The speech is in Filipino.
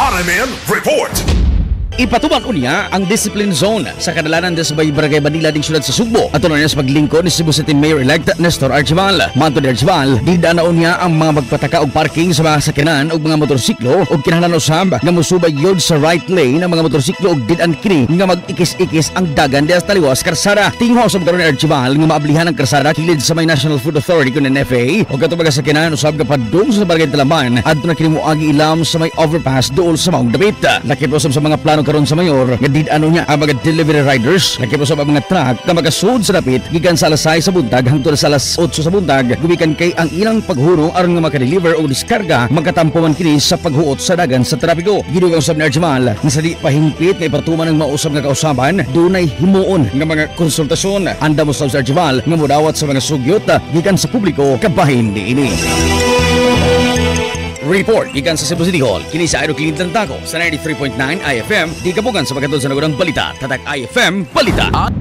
RMN Report. Ipatuman unya ang discipline zone sa kadalanan sa Bay Barangay Banila ding syudad sa Sugbo. At niya sa paglingkod ni Cebu City Mayor-elect Nestor Archival. Manto ni Archival, didanaon niya ang mga magpataka og parking sa mga sakyanan og mga motorsiklo og kinahanglan usab nga mosubay yod sa right lane ang mga motorsiklo og did-an kini nga mag-ikis-ikis ang dagan diha sa taliwas karsada. Tingho usab karon ni Archival nga maablihan ang karsada kilid sa may National Food Authority kun NFA og katong mga sakyanan usab ka padung sa Barangay Talaman adto na kini moagi ilam sa may overpass duol sa Mount David. Lakip usab sa mga plano karon sa mayor nga did-ano niya ang mga delivery riders lakip usab ang mga truck nga magasud sa dapit gikan sa alas 6 sa buntag hangtod sa alas 8 sa buntag gumikan kay ang ilang paghuro aron nga makadeliver o diskarga magkatampo man kini sa paghuot sa dagan sa trapiko. Gidugang usab ni Archival nga sa di pahingpit nga ipatuman ang mausab nga kausaban dunay himuon nga mga konsultasyon. Anda mo sa Archival nga modawat sa mga sugyot gikan sa publiko kabahin niini. Report ikan sa Cebu City Hall kini sa Aero Clean Tako sa 93.9 IFM di kabugan sa pagkatod sa nagurang balita tatak IFM balita.